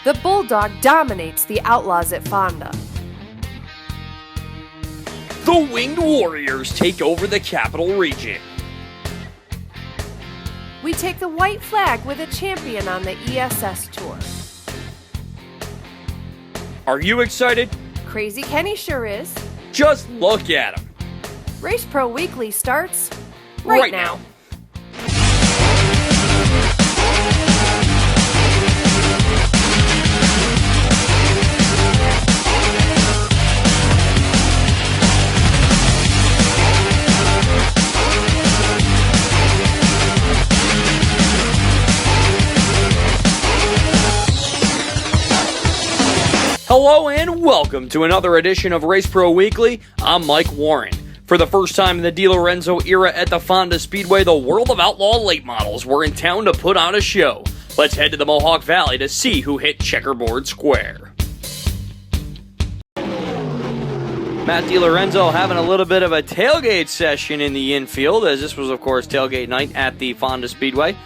The Bulldog dominates the Outlaws at Fonda. The Winged Warriors take over the Capital Region. We take the white flag with a champion on the ESS Tour. Are you excited? Crazy Kenny sure is. Just look at him. Race Pro Weekly starts right now. Hello and welcome to another edition of Race Pro Weekly. I'm Mike Warren. For the first time in the Di Lorenzo era at the Fonda Speedway, the World of Outlaw late models were in town to put on a show. Let's head to the Mohawk Valley to see who hit checkerboard square. Matt Di Lorenzo having a little bit of a tailgate session in the infield, as this was, of course, tailgate night at the Fonda Speedway.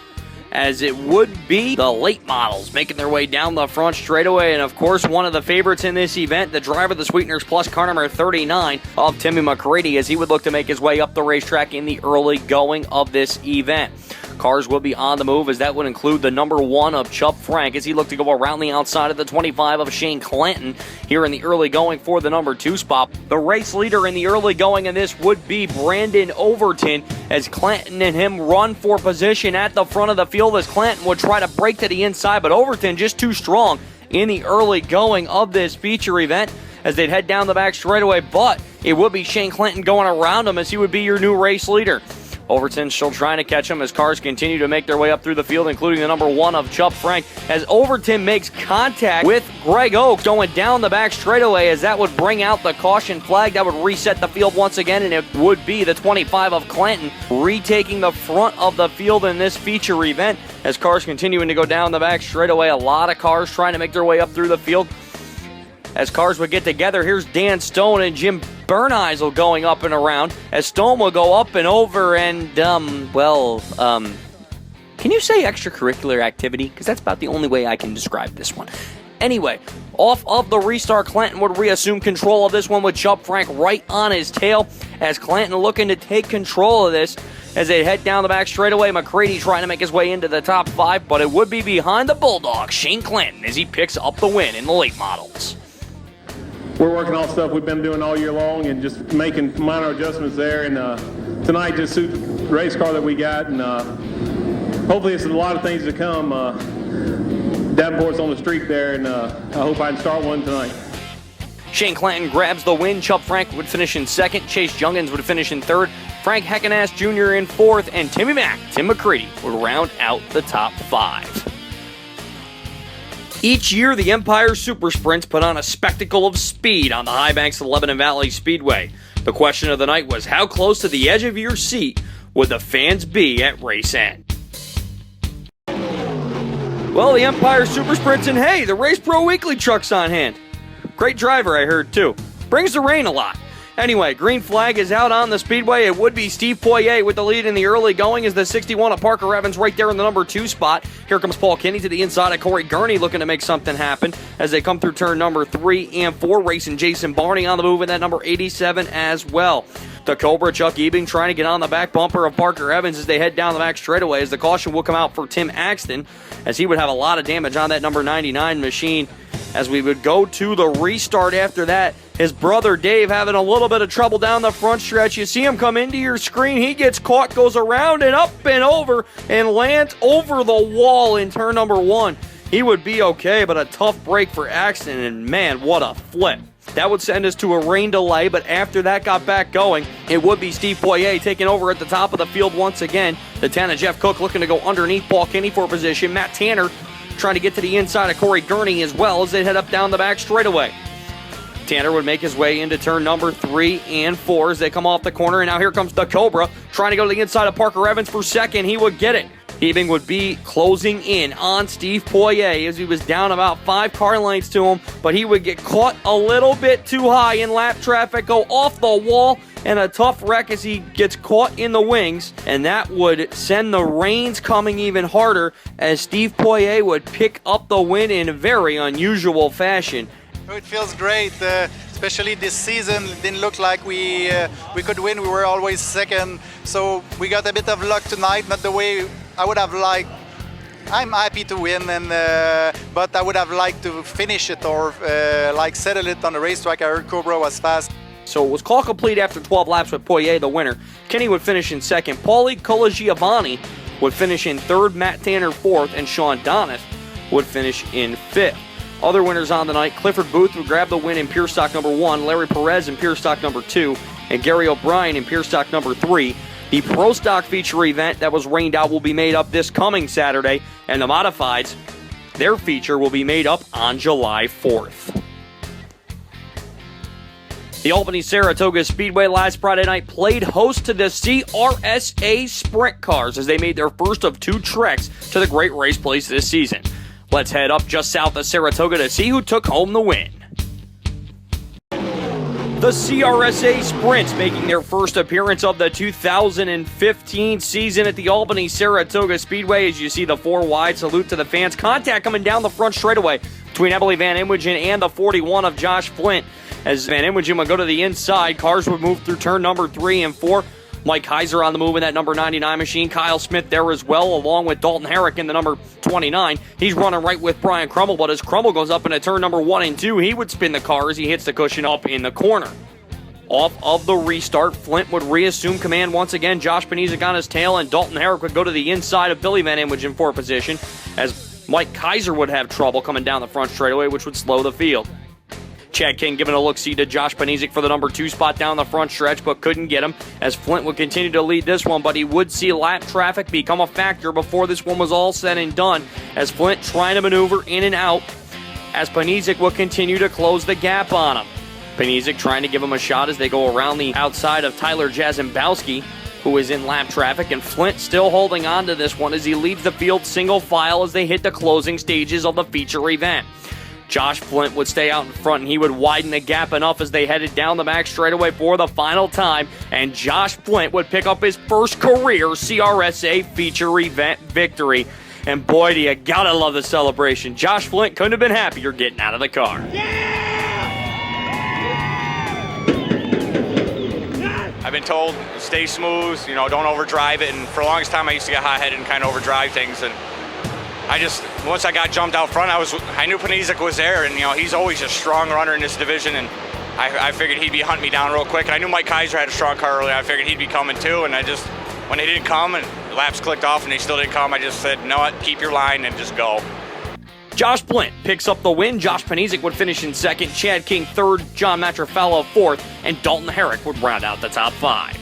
As it would be the late models making their way down the front straightaway. And, of course, one of the favorites in this event, the driver of the Sweeteners Plus, car number 39 of Timmy McCready, as he would look to make his way up the racetrack in the early going of this event. Cars will be on the move, as that would include the number 1 of Chubb Frank, as he looked to go around the outside of the 25 of Shane Clanton here in the early going for the number 2 spot. The race leader in the early going in this would be Brandon Overton, as Clanton and him run for position at the front of the field, as Clanton would try to break to the inside, but Overton just too strong in the early going of this feature event as they'd head down the back straightaway, but it would be Shane Clanton going around him as he would be your new race leader. Overton still trying to catch him as cars continue to make their way up through the field, including the number 1 of Chubb Frank, as Overton makes contact with Greg Oaks going down the back straightaway, as that would bring out the caution flag. That would reset the field once again, and it would be the 25 of Clanton retaking the front of the field in this feature event as cars continuing to go down the back straightaway. A lot of cars trying to make their way up through the field. As cars would get together, here's Dan Stone and Jim Burneisel going up and around, as Stone will go up and over and, can you say extracurricular activity? Because that's about the only way I can describe this one. Anyway, off of the restart, Clanton would reassume control of this one with Chubb Frank right on his tail, as Clanton looking to take control of this as they head down the back straightaway. McCready trying to make his way into the top 5, but it would be behind the Bulldog, Shane Clanton, as he picks up the win in the late models. We're working on stuff we've been doing all year long and just making minor adjustments there. And tonight just suits the race car that we got. And hopefully it's a lot of things to come. Davenport's on the streak there, and I hope I can start one tonight. Shane Clanton grabs the win. Chubb Frank would finish in 2nd. Chase Jungans would finish in 3rd. Frank Heckenass Jr. in 4th. And Tim McCready, would round out the top 5. Each year, the Empire Super Sprints put on a spectacle of speed on the high banks of Lebanon Valley Speedway. The question of the night was, how close to the edge of your seat would the fans be at race end? Well, the Empire Super Sprints, and hey, the Race Pro Weekly truck's on hand. Great driver, I heard, too. Brings the rain a lot. Anyway, green flag is out on the speedway. It would be Steve Poirier with the lead in the early going, as the 61 of Parker Evans right there in the number 2 spot. Here comes Paul Kinney to the inside of Corey Gurney, looking to make something happen as they come through turn number 3 and 4. Racing Jason Barney on the move in that number 87 as well. The Cobra, Chuck Ebing, trying to get on the back bumper of Parker Evans as they head down the back straightaway, as the caution will come out for Tim Axton, as he would have a lot of damage on that number 99 machine. As we would go to the restart after that, his brother Dave having a little bit of trouble down the front stretch. You see him come into your screen. He gets caught, goes around and up and over, and lands over the wall in turn number 1. He would be okay, but a tough break for Axton, and man, what a flip. That would send us to a rain delay, but after that got back going, it would be Steve Poirier taking over at the top of the field once again. The 10 of Jeff Cook looking to go underneath Paul Kinney for position. Matt Tanner trying to get to the inside of Corey Gurney as well as they head up down the back straightaway. Tanner would make his way into turn number 3 and 4 as they come off the corner, and now here comes the Cobra trying to go to the inside of Parker Evans for 2nd. He would get it. Ebing would be closing in on Steve Poirier as he was down about 5 car lengths to him, but he would get caught a little bit too high in lap traffic, go off the wall, and a tough wreck as he gets caught in the wings, and that would send the rains coming even harder as Steve Poirier would pick up the win in a very unusual fashion. It feels great, especially this season. It didn't look like we could win. We were always second, so we got a bit of luck tonight, not the way I would have liked. I'm happy to win, but I would have liked to finish it or settle it on the racetrack. I heard Cobra was fast. So it was call complete after 12 laps with Poirier the winner. Kenny would finish in second. Paulie Colagiovanni would finish in third. Matt Tanner fourth, and Sean Donath would finish in fifth. Other winners on the night: Clifford Booth would grab the win in pure stock number 1, Larry Perez in pure stock number 2, and Gary O'Brien in pure stock number 3. The Pro Stock feature event that was rained out will be made up this coming Saturday, and the Modifieds, their feature will be made up on July 4th. The Albany-Saratoga Speedway last Friday night played host to the CRSA Sprint Cars as they made their first of 2 treks to the Great Race Place this season. Let's head up just south of Saratoga to see who took home the win. The CRSA Sprints making their first appearance of the 2015 season at the Albany-Saratoga Speedway. As you see the 4 wide salute to the fans. Contact coming down the front straightaway between Emily Van Inwagen and the 41 of Josh Flint. As Van Inwagen would go to the inside, cars would move through turn number 3 and 4. Mike Kaiser on the move in that number 99 machine. Kyle Smith there as well, along with Dalton Herrick in the number 29. He's running right with Brian Crummell, but as Crummell goes up into turn number 1 and 2, he would spin the car as he hits the cushion up in the corner. Off of the restart, Flint would reassume command once again. Josh Panizek on his tail, and Dalton Herrick would go to the inside of Billy Van Inwagen for position, as Mike Kaiser would have trouble coming down the front straightaway, which would slow the field. Chad King giving a look-see to Josh Panizek for the number 2 spot down the front stretch, but couldn't get him, as Flint would continue to lead this one, but he would see lap traffic become a factor before this one was all said and done, as Flint trying to maneuver in and out, as Panizek will continue to close the gap on him. Panizek trying to give him a shot as they go around the outside of Tyler Jazimbowski, who is in lap traffic, and Flint still holding on to this one as he leads the field single file as they hit the closing stages of the feature event. Josh Flint would stay out in front, and he would widen the gap enough as they headed down the back straightaway for the final time, and Josh Flint would pick up his first career CRSA feature event victory. And boy, do you gotta love the celebration. Josh Flint couldn't have been happier getting out of the car. I've been told, stay smooth, don't overdrive it, and for the longest time I used to get hot-headed and kind of overdrive things, and once I got jumped out front, I knew Panizek was there, and he's always a strong runner in this division, and I figured he'd be hunting me down real quick. And I knew Mike Kaiser had a strong car earlier. I figured he'd be coming too, and when they didn't come and laps clicked off and they still didn't come, I just said, no, what, keep your line and just go. Josh Flint picks up the win. Josh Panizek would finish in second, Chad King third, John Matrafalo fourth, and Dalton Herrick would round out the top 5.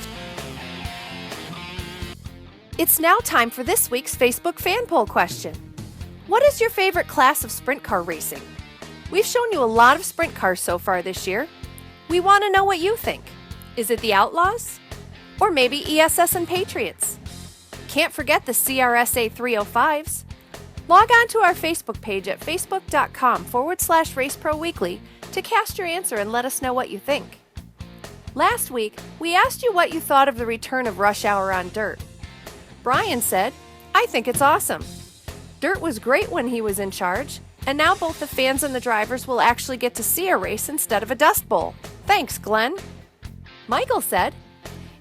It's now time for this week's Facebook fan poll question. What is your favorite class of sprint car racing? We've shown you a lot of sprint cars so far this year. We want to know what you think. Is it the Outlaws? Or maybe ESS and Patriots? Can't forget the CRSA 305s. Log on to our Facebook page at facebook.com/RaceProWeekly to cast your answer and let us know what you think. Last week, we asked you what you thought of the return of Rush Hour on dirt. Brian said, I think it's awesome. Dirt was great when he was in charge, and now both the fans and the drivers will actually get to see a race instead of a dust bowl. Thanks, Glenn. Michael said,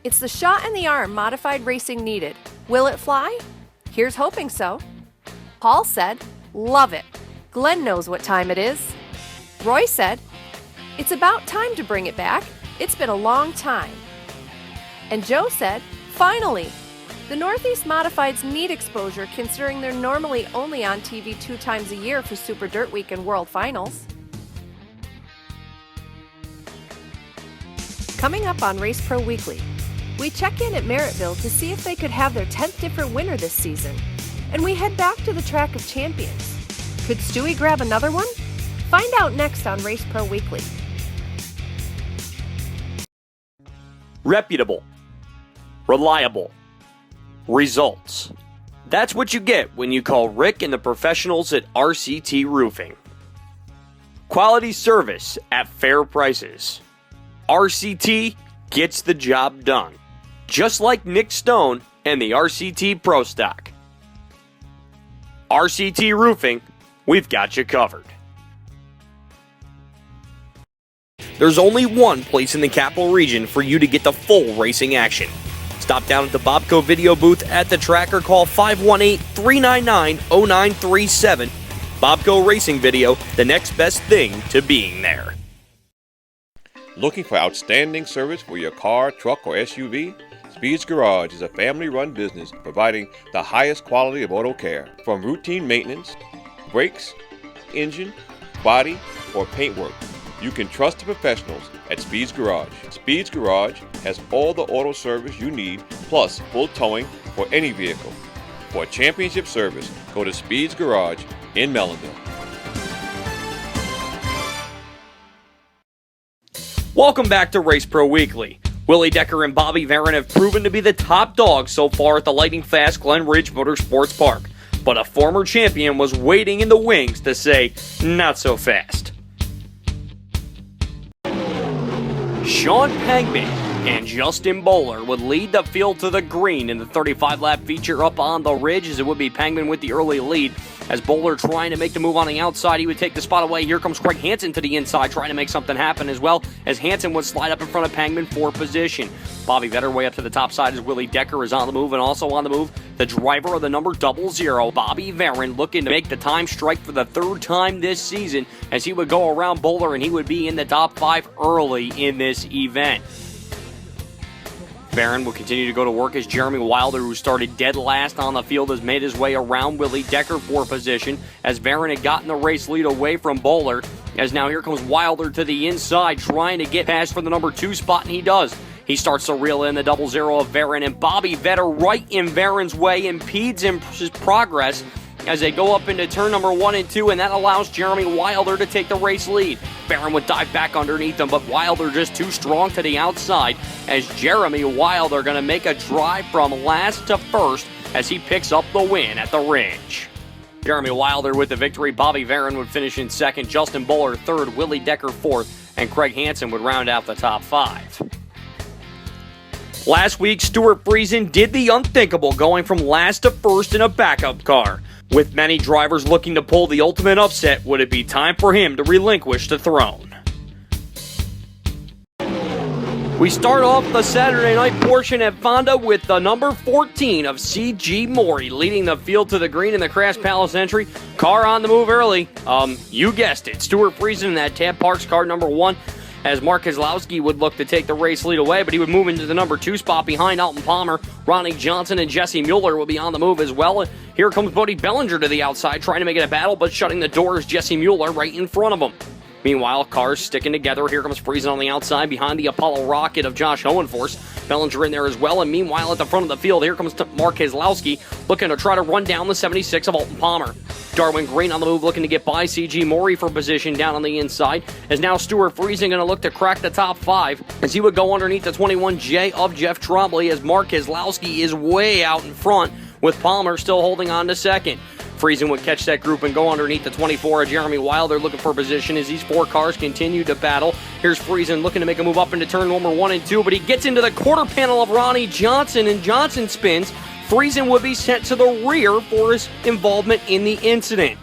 it's the shot in the arm modified racing needed. Will it fly? Here's hoping so. Paul said, love it. Glenn knows what time it is. Roy said, it's about time to bring it back. It's been a long time. And Joe said, finally. The Northeast Modifieds need exposure considering they're normally only on TV 2 times a year for Super Dirt Week and World Finals. Coming up on Race Pro Weekly, we check in at Merrittville to see if they could have their 10th different winner this season. And we head back to the track of champions. Could Stewie grab another one? Find out next on Race Pro Weekly. Reputable. Reliable. Results. That's what you get when you call Rick and the professionals at RCT Roofing. Quality service at fair prices. RCT gets the job done. Just like Nick Stone and the RCT Pro Stock. RCT Roofing, we've got you covered. There's only one place in the capital region for you to get the full racing action. Stop down at the Bobco video booth at the track or call 518-399-0937. Bobco Racing Video, the next best thing to being there. Looking for outstanding service for your car, truck, or SUV? Speed's Garage is a family-run business providing the highest quality of auto care. From routine maintenance, brakes, engine, body, or paint work, you can trust the professionals at Speed's Garage. Speed's Garage has all the auto service you need, plus full towing for any vehicle. For championship service, go to Speed's Garage in Mellonville. Welcome back to Race Pro Weekly. Willie Decker and Bobby Varon have proven to be the top dogs so far at the lightning fast Glen Ridge Motorsports Park. But a former champion was waiting in the wings to say, not so fast. Sean Pangman and Justin Bowler would lead the field to the green in the 35-lap feature up on the ridge, as it would be Pangman with the early lead. As Bowler trying to make the move on the outside, he would take the spot away. Here comes Craig Hansen to the inside, trying to make something happen as well, as Hansen would slide up in front of Pangman for position. Bobby Vetter way up to the top side as Willie Decker is on the move, and also on the move, the driver of the number 00, Bobby Varon, looking to make the time strike for the third time this season, as he would go around Bowler and he would be in the top 5 early in this event. Varon will continue to go to work as Jeremy Wilder, who started dead last on the field, has made his way around Willie Decker for position, as Varon had gotten the race lead away from Bowler, as now here comes Wilder to the inside, trying to get past for the number 2 spot, and he does. He starts to reel in the 00 of Varon, and Bobby Vetter right in Varon's way impedes his progress as they go up into turn number 1 and 2, and that allows Jeremy Wilder to take the race lead. Varon would dive back underneath him, but Wilder just too strong to the outside, as Jeremy Wilder going to make a drive from last to first as he picks up the win at the Ridge. Jeremy Wilder with the victory. Bobby Varon would finish in second, Justin Bowler third, Willie Decker fourth, and Craig Hansen would round out the top 5. Last week, Stuart Friesen did the unthinkable, going from last to first in a backup car. With many drivers looking to pull the ultimate upset, would it be time for him to relinquish the throne? We start off the Saturday night portion at Fonda with the number 14 of C.G. Maury leading the field to the green in the Crash Palace entry. Car on the move early. You guessed it. Stuart Friesen in that Tab Parks car number 1. As Mark Keselowski would look to take the race lead away, but he would move into the number 2 spot behind Alton Palmer. Ronnie Johnson and Jesse Mueller will be on the move as well. Here comes Bodie Bellinger to the outside, trying to make it a battle, but shutting the doors, Jesse Mueller right in front of him. Meanwhile, cars sticking together. Here comes Friesen on the outside behind the Apollo Rocket of Josh Hohenforce. Bellinger in there as well, and meanwhile at the front of the field, here comes Mark Keselowski looking to try to run down the 76 of Alton Palmer. Darwin Green on the move looking to get by C.G. Maury for position down on the inside, as now Stuart Friesen going to look to crack the top 5 as he would go underneath the 21J of Jeff Trombley, as Mark Keselowski is way out in front with Palmer still holding on to second. Friesen would catch that group and go underneath the 24 of Jeremy Wilder looking for position as these 4 cars continue to battle. Here's Friesen looking to make a move up into turn number 1 and 2, but he gets into the quarter panel of Ronnie Johnson, and Johnson spins. Friesen would be sent to the rear for his involvement in the incident.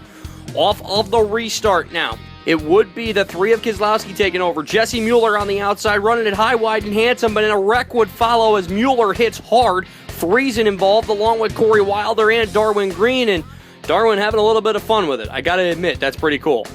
Off of the restart now, it would be the 3 of Keselowski taking over. Jesse Mueller on the outside running it high, wide, and handsome, but in a wreck would follow as Mueller hits hard. Friesen involved along with Corey Wilder and Darwin Green, and Darwin having a little bit of fun with it. I gotta admit, that's pretty cool.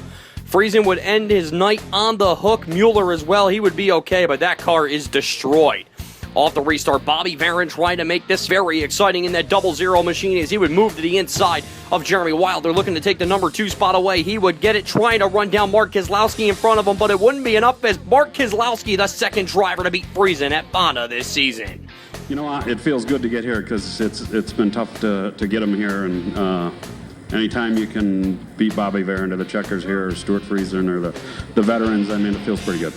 Friesen would end his night on the hook. Mueller as well, he would be okay, but that car is destroyed. Off the restart, Bobby Varon trying to make this very exciting in that 00 machine as he would move to the inside of Jeremy Wilder, looking to take the number 2 spot away. He would get it, trying to run down Mark Keselowski in front of him, but it wouldn't be enough as Mark Keselowski, the second driver to beat Friesen at Fonda this season. You know, it feels good to get here because it's been tough to get him here, and anytime you can beat Bobby Varon to the checkers here, or Stuart Friesen, or the veterans, I mean, it feels pretty good.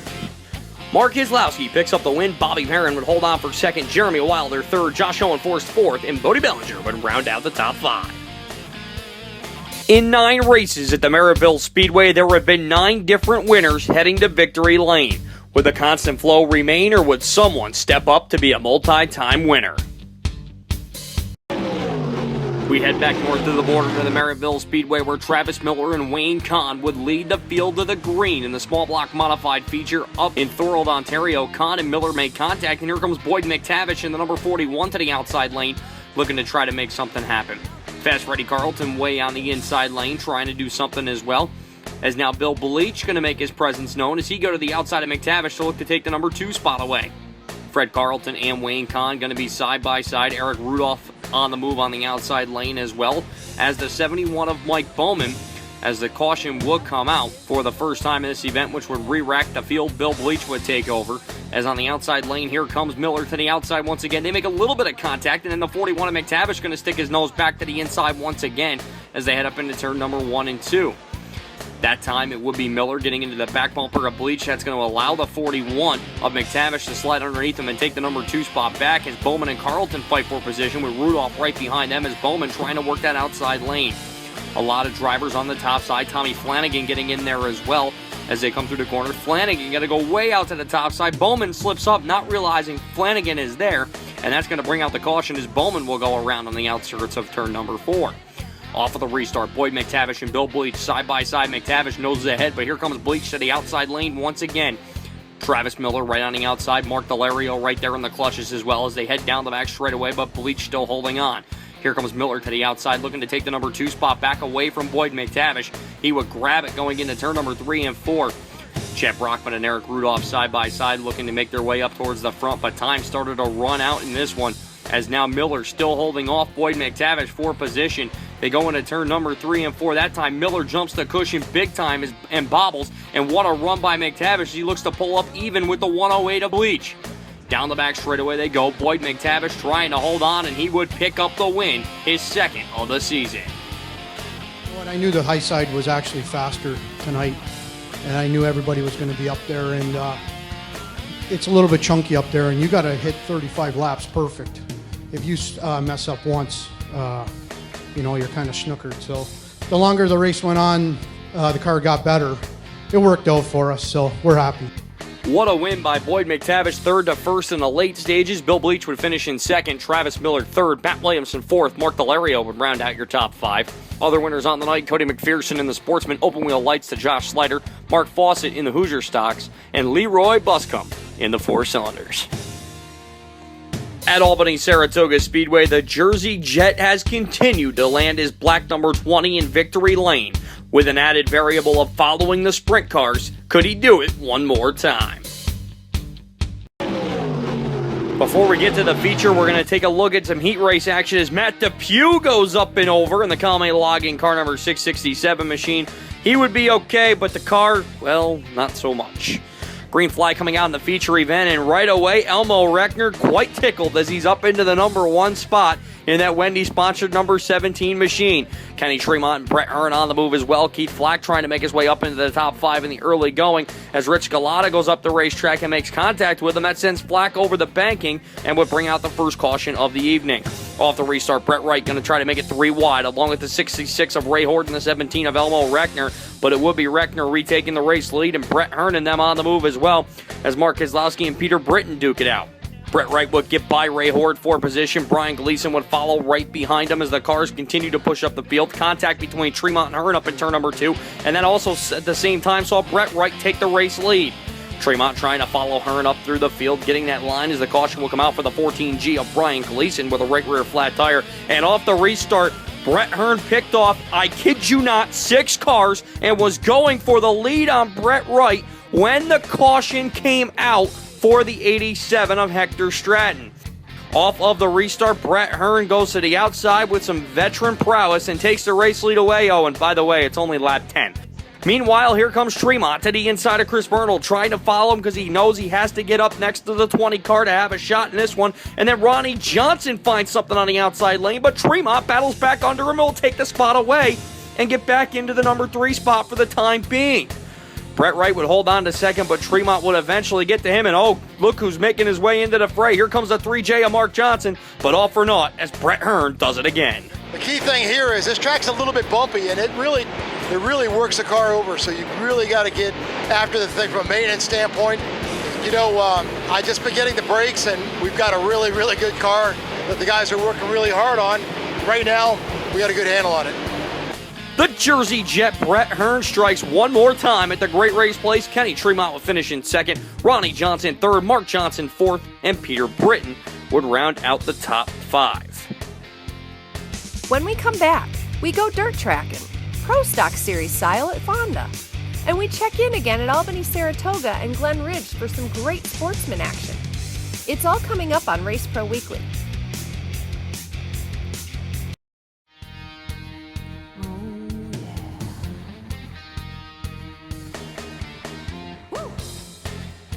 Mark Keselowski picks up the win. Bobby Perrin would hold on for second. Jeremy Wilder third. Josh Owen forced fourth. And Bodie Bellinger would round out the top 5. In 9 races at the Merrittville Speedway, there have been 9 different winners heading to victory lane. Would the constant flow remain, or would someone step up to be a multi-time winner? We head back north of the border to the Merrittville Speedway, where Travis Miller and Wayne Kahn would lead the field to the green in the small block modified feature up in Thorold, Ontario. Kahn and Miller made contact, and here comes Boyd McTavish in the number 41 to the outside lane, looking to try to make something happen. Fast Freddie Carlton way on the inside lane, trying to do something as well. As now Bill Bleach going to make his presence known as he go to the outside of McTavish to look to take the number 2 spot away. Fred Carlton and Wayne Kahn going to be side by side. Eric Rudolph on the move on the outside lane as well as the 71 of Mike Bowman, as the caution would come out for the first time in this event, which would re-rack the field. Bill Bleach would take over, as on the outside lane, here comes Miller to the outside once again. They make a little bit of contact, and then the 41 of McTavish going to stick his nose back to the inside once again as they head up into turn number 1 and 2. That time, it would be Miller getting into the back bumper of Bleach. That's going to allow the 41 of McTavish to slide underneath him and take the number 2 spot back, as Bowman and Carlton fight for position, with Rudolph right behind them, as Bowman trying to work that outside lane. A lot of drivers on the top side. Tommy Flanagan getting in there as well as they come through the corner. Flanagan got to go way out to the top side. Bowman slips up, not realizing Flanagan is there, and that's going to bring out the caution, as Bowman will go around on the outskirts of turn number 4. Off of the restart, Boyd McTavish and Bill Bleach side by side. McTavish noses ahead, but here comes Bleach to the outside lane once again. Travis Miller right on the outside. Mark Delario right there in the clutches as well as they head down the back straightaway, but Bleach still holding on. Here comes Miller to the outside, looking to take the number 2 spot back away from Boyd McTavish. He would grab it going into turn number 3 and 4. Chet Brockman and Eric Rudolph side by side, looking to make their way up towards the front, but time started to run out in this one, as now Miller still holding off Boyd McTavish for position. They go into turn number 3 and 4. That time, Miller jumps the cushion big time and bobbles. And what a run by McTavish. He looks to pull up even with the 108 of Bleach. Down the back straightaway they go. Boyd McTavish trying to hold on, and he would pick up the win, his second of the season. Well, I knew the high side was actually faster tonight, and I knew everybody was going to be up there. And it's a little bit chunky up there, and you got to hit 35 laps perfect. If you mess up once, you're kind of snookered. So the longer the race went on, the car got better. It worked out for us, so we're happy. What a win by Boyd McTavish, third to first in the late stages. Bill Bleach would finish in second, Travis Miller third, Matt Williamson fourth, Mark Delario would round out your top 5. Other winners on the night, Cody McPherson in the Sportsman, open wheel lights to Josh Slider, Mark Fawcett in the Hoosier Stocks, and Leroy Buscombe in the 4 cylinders. At Albany-Saratoga Speedway, the Jersey Jet has continued to land his black number 20 in victory lane, with an added variable of following the sprint cars. Could he do it one more time? Before we get to the feature, we're going to take a look at some heat race action as Matt Depew goes up and over in the Calme Logging car number 667 machine. He would be okay, but the car, well, not so much. Green flag coming out in the feature event, and right away, Elmo Reckner quite tickled as he's up into the number 1 spot in that Wendy-sponsored number 17 machine. Kenny Tremont and Brett Hearn on the move as well. Keith Flack trying to make his way up into the top 5 in the early going as Rich Galata goes up the racetrack and makes contact with him. That sends Flack over the banking and would bring out the first caution of the evening. Off the restart, Brett Wright going to try to make it 3 wide, along with the 66 of Ray Horton, the 17 of Elmo Reckner, but it would be Reckner retaking the race lead, and Brett Hearn and them on the move as well, as Mark Keselowski and Peter Britton duke it out. Brett Wright would get by Ray Horde for position. Brian Gleason would follow right behind him as the cars continue to push up the field. Contact between Tremont and Hearn up in turn number 2, and then also at the same time saw Brett Wright take the race lead. Tremont trying to follow Hearn up through the field, getting that line as the caution will come out for the 14G of Brian Gleason with a right rear flat tire. And off the restart, Brett Hearn picked off, I kid you not, 6 cars and was going for the lead on Brett Wright when the caution came out for the 87 of Hector Stratton. Off of the restart, Brett Hearn goes to the outside with some veteran prowess and takes the race lead away. Oh, and by the way, it's only lap 10. Meanwhile, here comes Tremont to the inside of Chris Bernal, trying to follow him because he knows he has to get up next to the 20 car to have a shot in this one. And then Ronnie Johnson finds something on the outside lane, but Tremont battles back under him and will take the spot away and get back into the number 3 spot for the time being. Brett Wright would hold on to second, but Tremont would eventually get to him, and oh, look who's making his way into the fray. Here comes the 3J of Mark Johnson, but all for naught as Brett Hearn does it again. The key thing here is this track's a little bit bumpy, and it really works the car over, so you really got to get after the thing from a maintenance standpoint. You know, I just been getting the brakes, and we've got a really, really good car that the guys are working really hard on. Right now, we got a good handle on it. The Jersey Jet Brett Hearn strikes one more time at the Great Race Place. Kenny Tremont would finish in second, Ronnie Johnson third, Mark Johnson fourth, and Peter Britton would round out the top 5. When we come back, we go dirt tracking, Pro Stock Series style at Fonda. And we check in again at Albany-Saratoga and Glen Ridge for some great sportsman action. It's all coming up on Race Pro Weekly.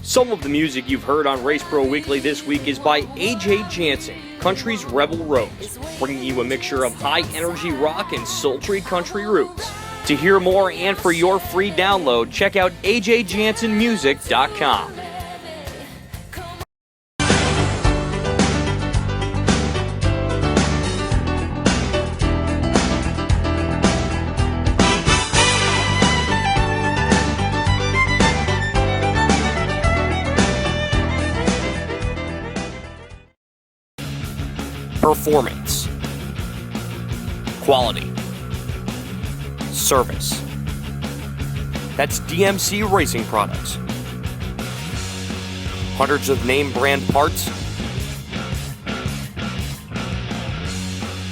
Some of the music you've heard on Race Pro Weekly this week is by A.J. Jansen, Country's Rebel Rose, bringing you a mixture of high-energy rock and sultry country roots. To hear more and for your free download, check out ajjansenmusic.com. Performance, quality, service. That's DMC Racing Products. Hundreds of name brand parts,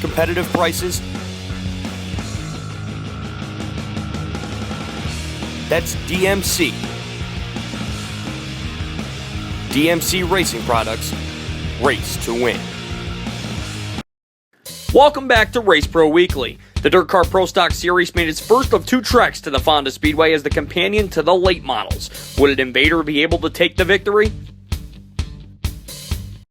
competitive prices. That's DMC. DMC Racing Products, race to win. Welcome back to Race Pro Weekly. The Dirt Car Pro Stock Series made its first of 2 treks to the Fonda Speedway as the companion to the late models. Would an Invader be able to take the victory?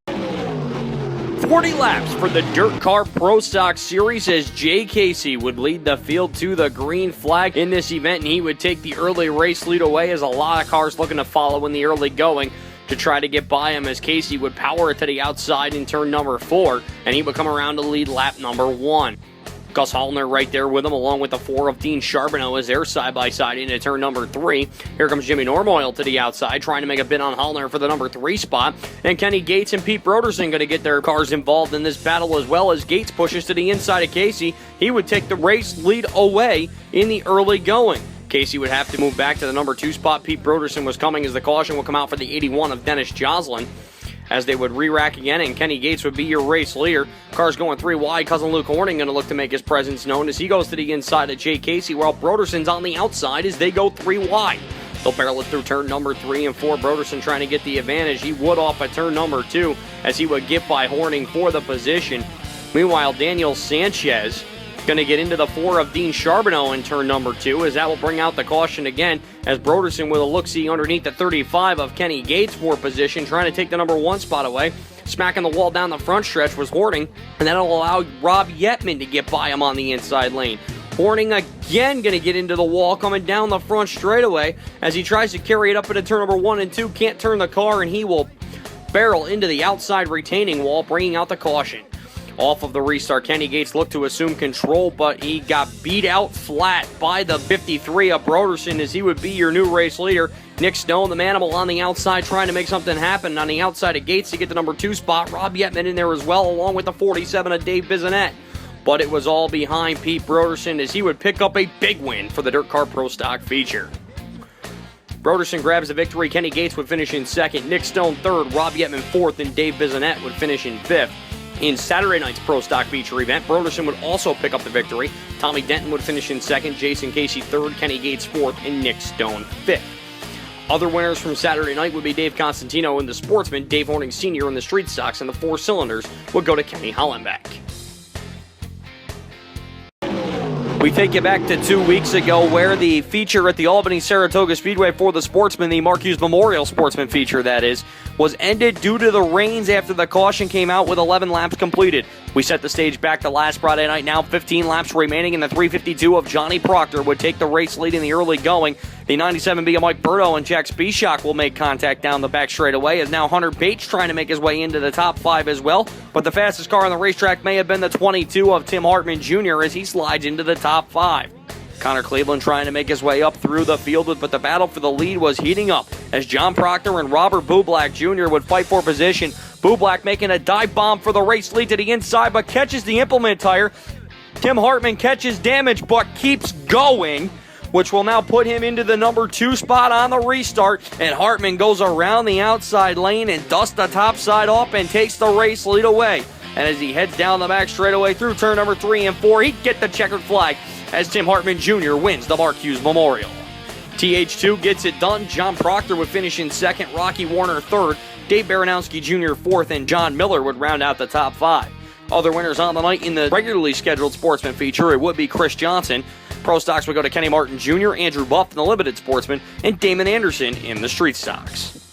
40 laps for the Dirt Car Pro Stock Series as Jay Casey would lead the field to the green flag in this event, and he would take the early race lead away as a lot of cars looking to follow in the early going to try to get by him, as Casey would power it to the outside in turn number 4, and he would come around to lead lap number 1. Gus Hallner right there with him, along with the 4 of Dean Charbonneau as they're side-by-side into turn number 3. Here comes Jimmy Normoyle to the outside, trying to make a bid on Hallner for the number 3 spot. And Kenny Gates and Pete Broderson going to get their cars involved in this battle, as well as Gates pushes to the inside of Casey. He would take the race lead away in the early going. Casey would have to move back to the number 2 spot. Pete Broderson was coming as the caution would come out for the 81 of Dennis Joslin, as they would re-rack again, and Kenny Gates would be your race leader. Cars going 3 wide. Cousin Luke Horning going to look to make his presence known as he goes to the inside of Jay Casey, while Broderson's on the outside as they go 3 wide. They'll barrel it through turn number 3 and 4. Broderson trying to get the advantage. He would off at turn number 2 as he would get by Horning for the position. Meanwhile, Daniel Sanchez going to get into the 4 of Dean Charbonneau in turn number 2, as that will bring out the caution again, as Broderson with a look-see underneath the 35 of Kenny Gates for position, trying to take the number 1 spot away. Smacking the wall down the front stretch was Horning, and that'll allow Rob Yetman to get by him on the inside lane. Horning again going to get into the wall coming down the front straightaway as he tries to carry it up into turn number 1 and 2. Can't turn the car, and he will barrel into the outside retaining wall, bringing out the caution. Off of the restart, Kenny Gates looked to assume control, but he got beat out flat by the 53 of Broderson as he would be your new race leader. Nick Stone, the manimal, on the outside trying to make something happen on the outside of Gates to get the number 2 spot. Rob Yetman in there as well, along with the 47 of Dave Bissonette. But it was all behind Pete Broderson as he would pick up a big win for the Dirt Car Pro Stock feature. Broderson grabs the victory. Kenny Gates would finish in 2nd. Nick Stone 3rd. Rob Yetman 4th. And Dave Bissonette would finish in 5th. In Saturday night's Pro Stock feature event, Broderson would also pick up the victory. Tommy Denton would finish in 2nd, Jason Casey 3rd, Kenny Gates 4th, and Nick Stone 5th. Other winners from Saturday night would be Dave Constantino in the Sportsman, Dave Horning Sr. in the Street Stocks, and the 4 cylinders would go to Kenny Hollenbeck. We take you back to 2 weeks ago, where the feature at the Albany-Saratoga Speedway for the Sportsman, the Mark Hughes Memorial Sportsman feature that is, was ended due to the rains after the caution came out with 11 laps completed. We set the stage back to last Friday night. Now 15 laps remaining, and the 352 of Johnny Proctor would take the race lead in the early going. The 97B of Mike Berto and Jack Spieshak will make contact down the back straightaway, as now Hunter Bates trying to make his way into the top 5 as well. But the fastest car on the racetrack may have been the 22 of Tim Hartman Jr. as he slides into the top 5. Connor Cleveland trying to make his way up through the field, but the battle for the lead was heating up as John Proctor and Robert Bublak Jr. would fight for position. Bublak making a dive bomb for the race lead to the inside, but catches the implement tire. Tim Hartman catches damage, but keeps going, which will now put him into the number 2 spot on the restart. And Hartman goes around the outside lane and dusts the top side off and takes the race lead away. And as he heads down the back straightaway through turn number 3 and 4, he'd get the checkered flag as Tim Hartman Jr. wins the Mark Hughes Memorial. TH2 gets it done. John Proctor would finish in second, Rocky Warner third, Dave Baranowski Jr. fourth, and John Miller would round out the top 5. Other winners on the night in the regularly scheduled Sportsman feature, it would be Chris Johnson. Pro Stocks would go to Kenny Martin Jr., Andrew Buff in the Limited Sportsman, and Damon Anderson in the Street Stocks.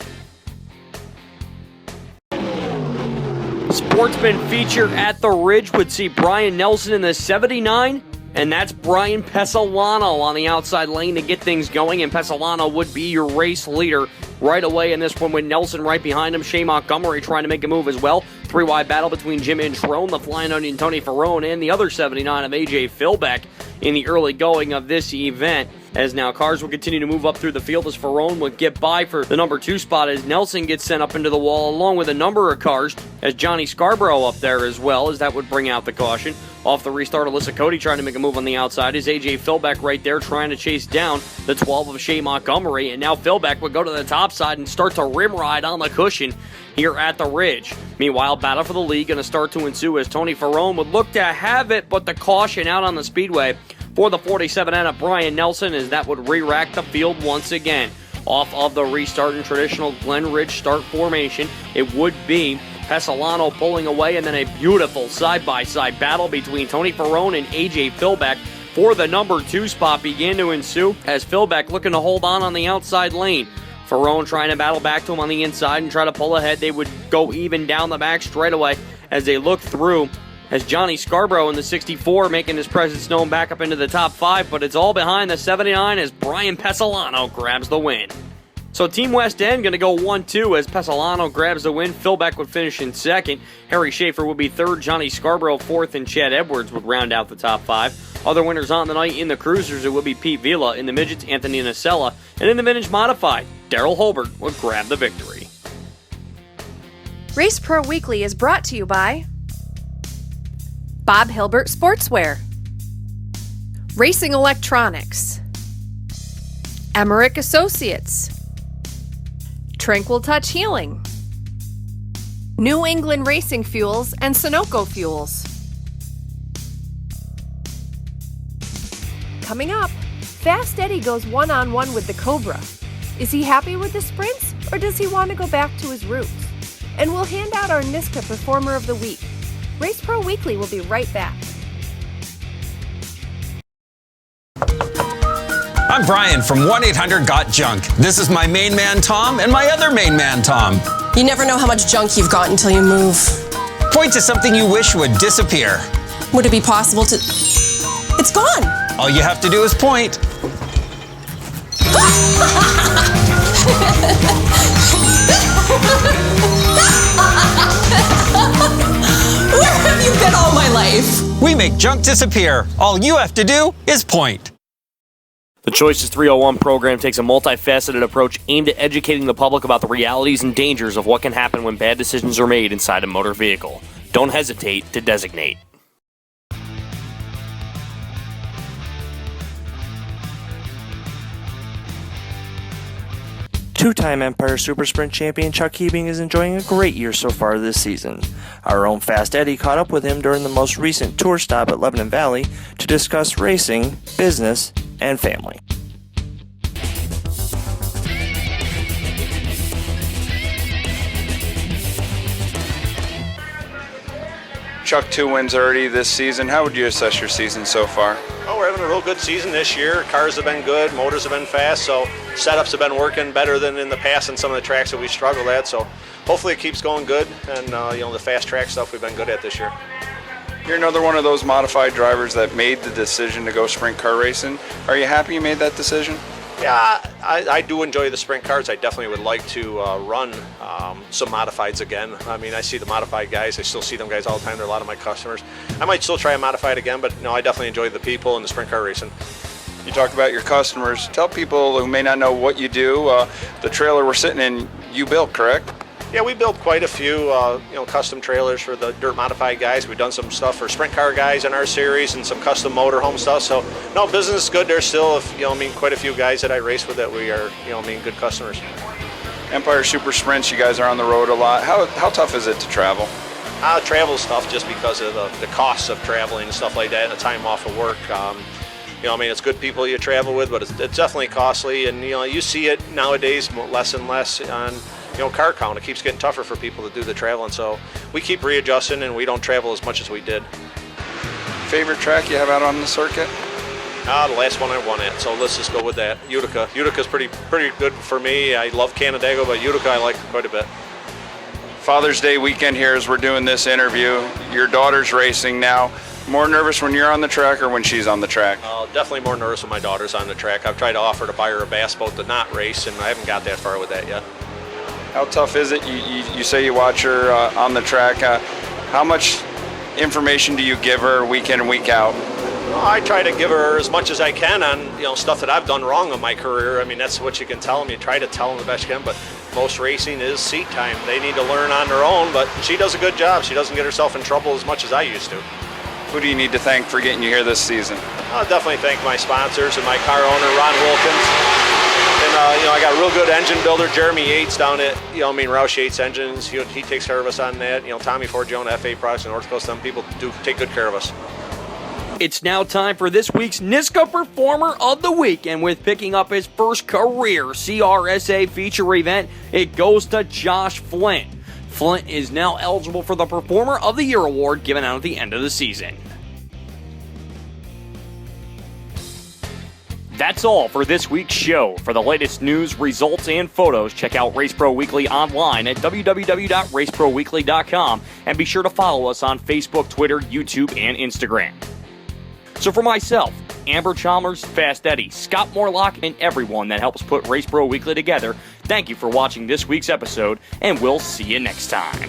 Sportsman feature at the Ridge would see Brian Nelson in the 79, and that's Brian Pesolano on the outside lane to get things going, and Pesolano would be your race leader right away in this one with Nelson right behind him. Shea Montgomery trying to make a move as well. 3-wide battle between Jim Introne, the Flying Onion Tony Ferrone, and the other 79 of A.J. Philbeck in the early going of this event. As now cars will continue to move up through the field as Ferrone would get by for the number 2 spot as Nelson gets sent up into the wall along with a number of cars as Johnny Scarborough up there as well, as that would bring out the caution. Off the restart, Alyssa Cody trying to make a move on the outside is A.J. Philbeck right there trying to chase down the 12 of Shea Montgomery, and now Philbeck would go to the top side and start to rim ride on the cushion here at the Ridge. Meanwhile, battle for the lead going to start to ensue as Tony Ferrone would look to have it, but the caution out on the speedway for the 47N of Brian Nelson as that would re-rack the field once again. Off of the restart in traditional Glen Ridge start formation, it would be Pesolano pulling away, and then a beautiful side-by-side battle between Tony Ferrone and A.J. Philbeck for the number 2 spot began to ensue as Philbeck looking to hold on the outside lane. Ferrone trying to battle back to him on the inside and try to pull ahead. They would go even down the back straightaway as they look through as Johnny Scarborough in the 64 making his presence known back up into the top 5, but it's all behind the 79 as Brian Pesolano grabs the win. So Team West End going to go 1-2 as Pesolano grabs the win. Philbeck would finish in second. Harry Schaefer would be third. Johnny Scarborough fourth, and Chad Edwards would round out the top 5. Other winners on the night in the Cruisers, it would be Pete Vila. In the Midgets, Anthony Nacella. And in the Vintage Modified, Daryl Holbert would grab the victory. Race Pro Weekly is brought to you by Bob Hilbert Sportswear, Racing Electronics, Emmerich Associates, Tranquil Touch Healing, New England Racing Fuels, and Sunoco Fuels. Coming up, Fast Eddie goes one-on-one with the Cobra. Is he happy with the sprints, or does he want to go back to his roots? And we'll hand out our NYSSCA Performer of the Week. Race Pro Weekly will be right back. I'm Brian from 1-800-GOT-JUNK. This is my main man, Tom, and my other main man, Tom. You never know how much junk you've got until you move. Point to something you wish would disappear. Would it be possible to... It's gone! All you have to do is point. Where have you been all my life? We make junk disappear. All you have to do is point. The Choices 301 program takes a multifaceted approach aimed at educating the public about the realities and dangers of what can happen when bad decisions are made inside a motor vehicle. Don't hesitate to designate. Two-time Empire Super Sprint champion Chuck Hebing is enjoying a great year so far this season. Our own Fast Eddie caught up with him during the most recent tour stop at Lebanon Valley to discuss racing, business, and family. Chuck, 2 wins already this season. How would you assess your season so far? Oh, we're having a real good season this year. Cars have been good, motors have been fast, so setups have been working better than in the past in some of the tracks that we struggled at. So hopefully it keeps going good, and the fast track stuff we've been good at this year. You're another one of those modified drivers that made the decision to go sprint car racing. Are you happy you made that decision? Yeah, I do enjoy the sprint cars. I definitely would like to run some modifieds again. I mean, I see the modified guys. I still see them guys all the time. They're a lot of my customers. I might still try a modified again, but no, I definitely enjoy the people and the sprint car racing. You talked about your customers. Tell people who may not know what you do. The trailer we're sitting in, you built, correct? Yeah, we built quite a few, custom trailers for the dirt modified guys. We've done some stuff for sprint car guys in our series and some custom motorhome stuff. So, no, business is good. There's still, quite a few guys that I race with that we are, good customers. Empire Super Sprints, you guys are on the road a lot. How tough is it to travel? Travel's tough just because of the costs of traveling and stuff like that and the time off of work. It's good people you travel with, but it's definitely costly. And, you see it nowadays less and less on, car count. It keeps getting tougher for people to do the traveling. So we keep readjusting and we don't travel as much as we did. Favorite track you have out on the circuit? The last one I won at, so let's just go with that. Utica. Utica's pretty good for me. I love Canandaigua, but Utica I like quite a bit. Father's Day weekend here as we're doing this interview. Your daughter's racing now. More nervous when you're on the track or when she's on the track? Definitely more nervous when my daughter's on the track. I've tried to offer to buy her a bass boat to not race, and I haven't got that far with that yet. How tough is it? You say you watch her on the track. How much information do you give her week in and week out? I try to give her as much as I can on stuff that I've done wrong in my career. I mean, that's what you can tell them. You try to tell them the best you can, but most racing is seat time. They need to learn on their own, but she does a good job. She doesn't get herself in trouble as much as I used to. Who do you need to thank for getting you here this season? I'll definitely thank my sponsors and my car owner, Ron Wilkins. And, I got a real good engine builder, Jeremy Yates, down at, Roush Yates Engines. He takes care of us on that. Tommy Forgione, FA Products, and North Coast, them people do take good care of us. It's now time for this week's NYSSCA Performer of the Week, and with picking up his first career CRSA feature event, it goes to Josh Flint. Flint is now eligible for the Performer of the Year award given out at the end of the season. That's all for this week's show. For the latest news, results, and photos, check out Race Pro Weekly online at www.raceproweekly.com, and be sure to follow us on Facebook, Twitter, YouTube, and Instagram. So for myself, Amber Chalmers, Fast Eddie, Scott Morlock, and everyone that helps put Race Pro Weekly together, thank you for watching this week's episode, and we'll see you next time.